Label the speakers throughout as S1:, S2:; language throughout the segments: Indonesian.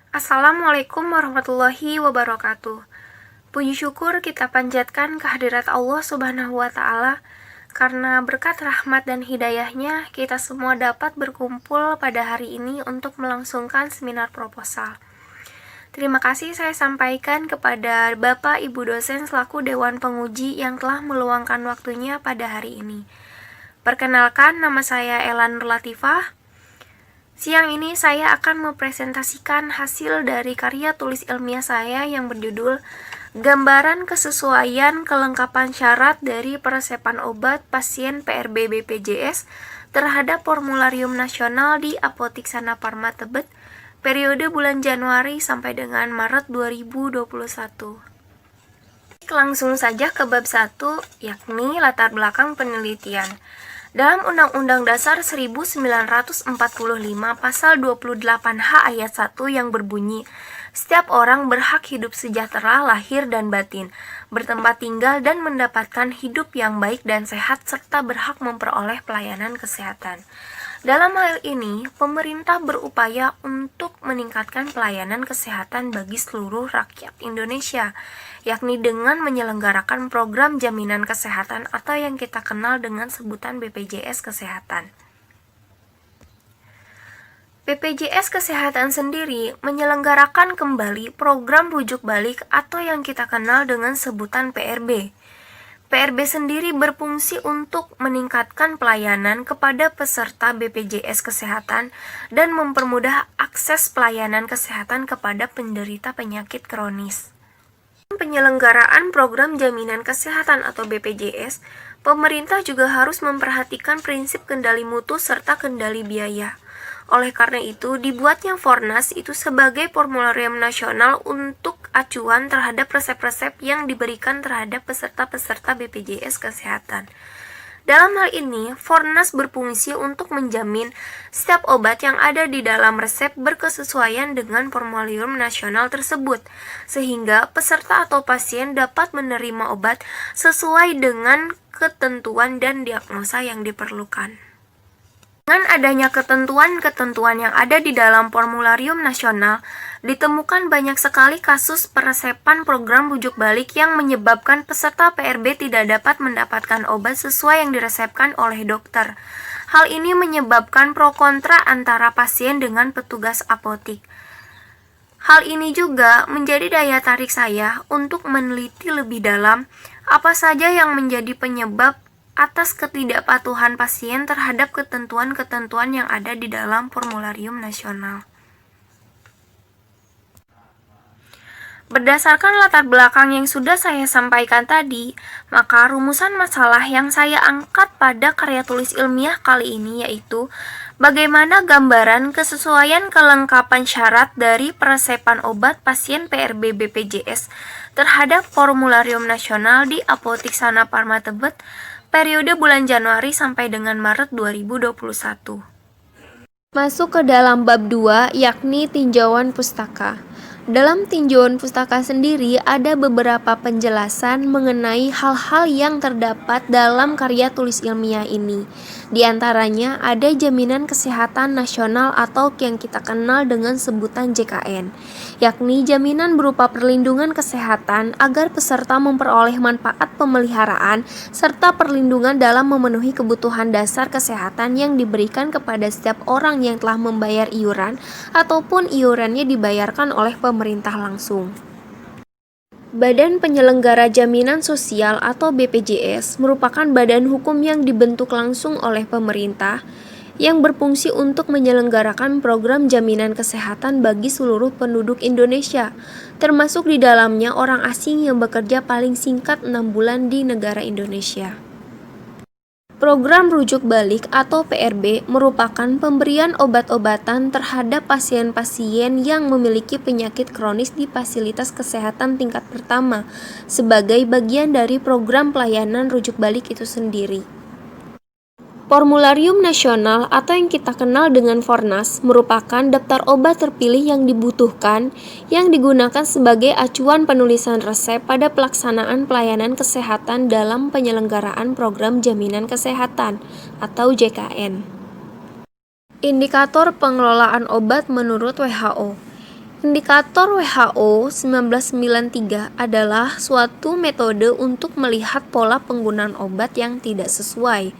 S1: Assalamualaikum warahmatullahi wabarakatuh. Puji syukur kita panjatkan kehadirat Allah Subhanahu wa Ta'ala, karena berkat rahmat dan hidayahnya kita semua dapat berkumpul pada hari ini untuk melangsungkan seminar proposal. Terima kasih saya sampaikan kepada Bapak Ibu dosen selaku Dewan Penguji yang telah meluangkan waktunya pada hari ini. Perkenalkan, nama saya Elan Nur Latifah. Siang ini saya akan mempresentasikan hasil dari karya tulis ilmiah saya yang berjudul Gambaran Kesesuaian Kelengkapan Syarat dari Peresepan Obat Pasien PRB BPJS terhadap Formularium Nasional di Apotik Sana Parma Tebet periode bulan Januari sampai dengan Maret 2021. Langsung saja ke bab 1, yakni latar belakang penelitian. Dalam Undang-Undang Dasar 1945 Pasal 28H ayat 1 yang berbunyi, setiap orang berhak hidup sejahtera lahir dan batin, bertempat tinggal dan mendapatkan hidup yang baik dan sehat, serta berhak memperoleh pelayanan kesehatan. Dalam hal ini, pemerintah berupaya untuk meningkatkan pelayanan kesehatan bagi seluruh rakyat Indonesia, yakni dengan menyelenggarakan program jaminan kesehatan atau yang kita kenal dengan sebutan BPJS Kesehatan. BPJS Kesehatan sendiri menyelenggarakan kembali program rujuk balik atau yang kita kenal dengan sebutan PRB. PRB sendiri berfungsi untuk meningkatkan pelayanan kepada peserta BPJS Kesehatan dan mempermudah akses pelayanan kesehatan kepada penderita penyakit kronis. Penyelenggaraan program jaminan kesehatan atau BPJS, pemerintah juga harus memperhatikan prinsip kendali mutu serta kendali biaya. Oleh karena itu, dibuatnya Fornas itu sebagai formularium nasional untuk acuan terhadap resep-resep yang diberikan terhadap peserta-peserta BPJS Kesehatan. Dalam hal ini, Fornas berfungsi untuk menjamin setiap obat yang ada di dalam resep berkesesuaian dengan formularium nasional tersebut, sehingga peserta atau pasien dapat menerima obat sesuai dengan ketentuan dan diagnosa yang diperlukan. Dengan adanya ketentuan-ketentuan yang ada di dalam formularium nasional, ditemukan banyak sekali kasus peresepan program rujuk balik yang menyebabkan peserta PRB tidak dapat mendapatkan obat sesuai yang diresepkan oleh dokter. Hal ini menyebabkan pro kontra antara pasien dengan petugas apotik. Hal ini juga menjadi daya tarik saya untuk meneliti lebih dalam apa saja yang menjadi penyebab atas ketidakpatuhan pasien terhadap ketentuan-ketentuan yang ada di dalam formularium nasional. Berdasarkan latar belakang yang sudah saya sampaikan tadi, maka rumusan masalah yang saya angkat pada karya tulis ilmiah kali ini yaitu bagaimana gambaran kesesuaian kelengkapan syarat dari peresepan obat pasien PRB BPJS terhadap Formularium Nasional di Apotik Sana Parma Tebet periode bulan Januari sampai dengan Maret 2021. Masuk ke dalam bab 2, yakni tinjauan pustaka. Dalam tinjauan pustaka sendiri ada beberapa penjelasan mengenai hal-hal yang terdapat dalam karya tulis ilmiah ini. Di antaranya ada jaminan kesehatan nasional atau yang kita kenal dengan sebutan JKN, yakni jaminan berupa perlindungan kesehatan agar peserta memperoleh manfaat pemeliharaan serta perlindungan dalam memenuhi kebutuhan dasar kesehatan yang diberikan kepada setiap orang yang telah membayar iuran ataupun iurannya dibayarkan oleh pemerintah langsung. Badan Penyelenggara Jaminan Sosial atau BPJS merupakan badan hukum yang dibentuk langsung oleh pemerintah yang berfungsi untuk menyelenggarakan program jaminan kesehatan bagi seluruh penduduk Indonesia, termasuk di dalamnya orang asing yang bekerja paling singkat 6 bulan di negara Indonesia. Program rujuk balik atau PRB merupakan pemberian obat-obatan terhadap pasien-pasien yang memiliki penyakit kronis di fasilitas kesehatan tingkat pertama sebagai bagian dari program pelayanan rujuk balik itu sendiri. Formularium Nasional atau yang kita kenal dengan Fornas merupakan daftar obat terpilih yang dibutuhkan yang digunakan sebagai acuan penulisan resep pada pelaksanaan pelayanan kesehatan dalam penyelenggaraan program jaminan kesehatan atau JKN. Indikator pengelolaan obat menurut WHO. Indikator WHO 1993 adalah suatu metode untuk melihat pola penggunaan obat yang tidak sesuai.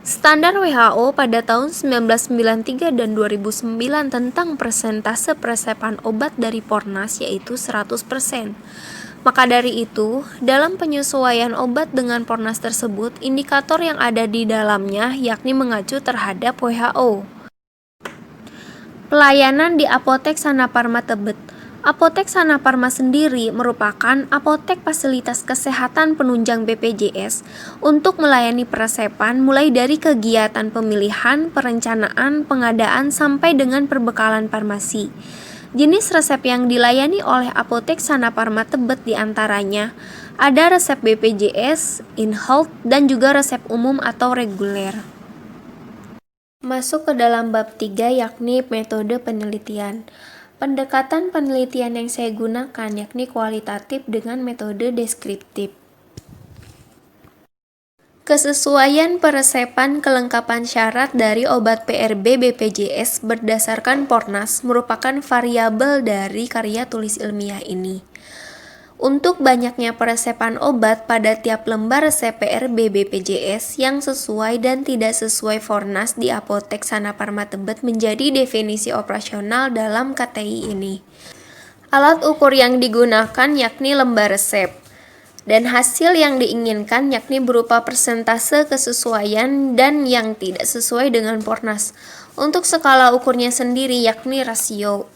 S1: Standar WHO pada tahun 1993 dan 2009 tentang persentase peresepan obat dari Pornas yaitu 100%. Maka dari itu, dalam penyesuaian obat dengan Pornas tersebut, indikator yang ada di dalamnya yakni mengacu terhadap WHO. Pelayanan di Apotek Sana Parma Tebet. Apotek Sana Parma sendiri merupakan apotek fasilitas kesehatan penunjang BPJS untuk melayani peresepan mulai dari kegiatan pemilihan, perencanaan, pengadaan sampai dengan perbekalan farmasi. Jenis resep yang dilayani oleh Apotek Sana Parma Tebet diantaranya ada resep BPJS, in-health, dan juga resep umum atau reguler. Masuk ke dalam bab 3 yakni metode penelitian. Pendekatan penelitian yang saya gunakan yakni kualitatif dengan metode deskriptif. Kesesuaian peresepan kelengkapan syarat dari obat PRB BPJS berdasarkan Pornas merupakan variabel dari karya tulis ilmiah ini. Untuk banyaknya peresepan obat pada tiap lembar resep PRB BPJS yang sesuai dan tidak sesuai Fornas di Apotek Sana Parma Tebet menjadi definisi operasional dalam KTI ini. Alat ukur yang digunakan yakni lembar resep, dan hasil yang diinginkan yakni berupa persentase kesesuaian dan yang tidak sesuai dengan Fornas. Untuk skala ukurnya sendiri yakni rasio.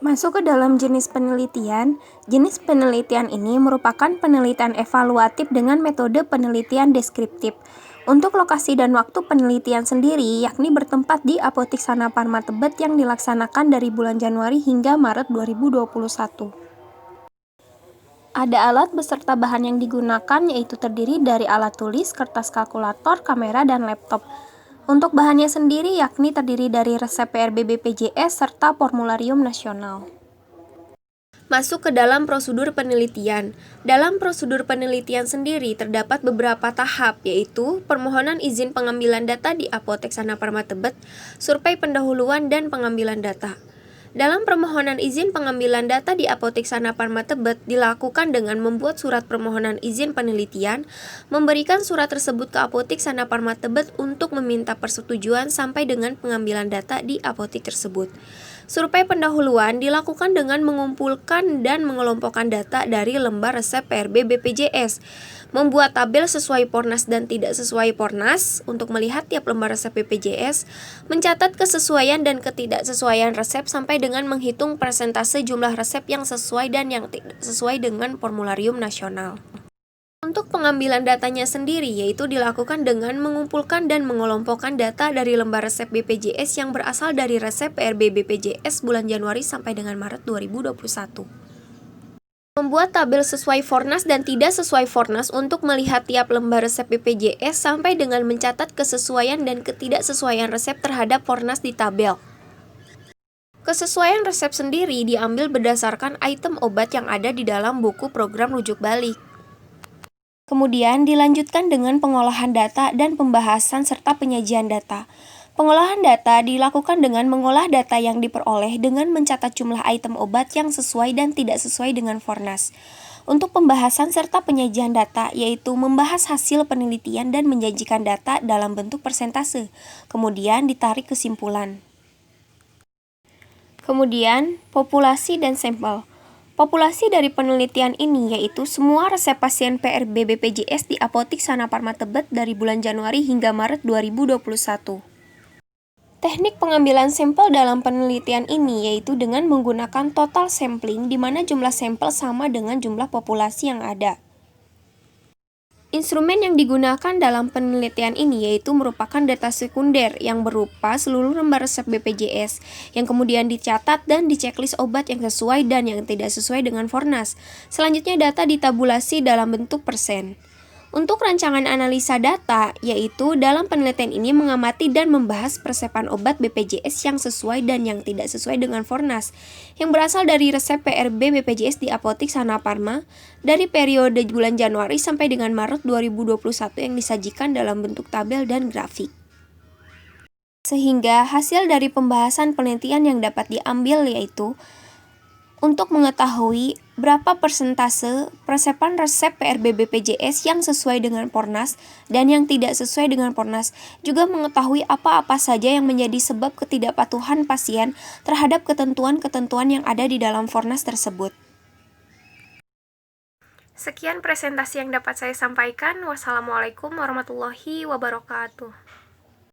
S1: Masuk ke dalam jenis penelitian. Jenis penelitian ini merupakan penelitian evaluatif dengan metode penelitian deskriptif. Untuk lokasi dan waktu penelitian sendiri, yakni bertempat di Apotek Sana Parma Tebet yang dilaksanakan dari bulan Januari hingga Maret 2021. Ada alat beserta bahan yang digunakan yaitu terdiri dari alat tulis, kertas kalkulator, kamera, dan laptop. Untuk bahannya sendiri yakni terdiri dari resep PRB BPJS serta formularium nasional. Masuk ke dalam prosedur penelitian. Dalam prosedur penelitian sendiri terdapat beberapa tahap, yaitu permohonan izin pengambilan data di Apotek Sana Parma Tebet, survei pendahuluan dan pengambilan data. Dalam permohonan izin pengambilan data di Apotek Sana Parma Tebet dilakukan dengan membuat surat permohonan izin penelitian, memberikan surat tersebut ke Apotek Sana Parma Tebet untuk meminta persetujuan sampai dengan pengambilan data di apotek tersebut. Survei pendahuluan dilakukan dengan mengumpulkan dan mengelompokkan data dari lembar resep PRB BPJS, membuat tabel sesuai Pornas dan tidak sesuai Pornas untuk melihat tiap lembar resep BPJS, mencatat kesesuaian dan ketidaksesuaian resep sampai dengan menghitung persentase jumlah resep yang sesuai dan yang tidak sesuai dengan formularium nasional. Untuk pengambilan datanya sendiri yaitu dilakukan dengan mengumpulkan dan mengelompokkan data dari lembar resep BPJS yang berasal dari resep PRB BPJS bulan Januari sampai dengan Maret 2021. Membuat tabel sesuai Fornas dan tidak sesuai Fornas untuk melihat tiap lembar resep BPJS sampai dengan mencatat kesesuaian dan ketidaksesuaian resep terhadap Fornas di tabel. Kesesuaian resep sendiri diambil berdasarkan item obat yang ada di dalam buku program rujuk balik. Kemudian dilanjutkan dengan pengolahan data dan pembahasan serta penyajian data. Pengolahan data dilakukan dengan mengolah data yang diperoleh dengan mencatat jumlah item obat yang sesuai dan tidak sesuai dengan Fornas. Untuk pembahasan serta penyajian data yaitu membahas hasil penelitian dan menjanjikan data dalam bentuk persentase. Kemudian ditarik kesimpulan. Kemudian, populasi dan sampel. Populasi dari penelitian ini yaitu semua resep pasien PRB BPJS di Apotek Sana Parma Tebet dari bulan Januari hingga Maret 2021. Teknik pengambilan sampel dalam penelitian ini yaitu dengan menggunakan total sampling di mana jumlah sampel sama dengan jumlah populasi yang ada. Instrumen yang digunakan dalam penelitian ini yaitu merupakan data sekunder yang berupa seluruh lembar resep BPJS yang kemudian dicatat dan diceklis obat yang sesuai dan yang tidak sesuai dengan Fornas. Selanjutnya data ditabulasi dalam bentuk persen. Untuk rancangan analisa data, yaitu dalam penelitian ini mengamati dan membahas persepan obat BPJS yang sesuai dan yang tidak sesuai dengan Fornas, yang berasal dari resep PRB BPJS di Apotek Sana Parma dari periode bulan Januari sampai dengan Maret 2021 yang disajikan dalam bentuk tabel dan grafik. Sehingga hasil dari pembahasan penelitian yang dapat diambil yaitu untuk mengetahui berapa persentase persepan resep PRB BPJS yang sesuai dengan Pornas dan yang tidak sesuai dengan Pornas, juga mengetahui apa-apa saja yang menjadi sebab ketidakpatuhan pasien terhadap ketentuan-ketentuan yang ada di dalam Fornas tersebut. Sekian presentasi yang dapat saya sampaikan. Wassalamualaikum warahmatullahi wabarakatuh.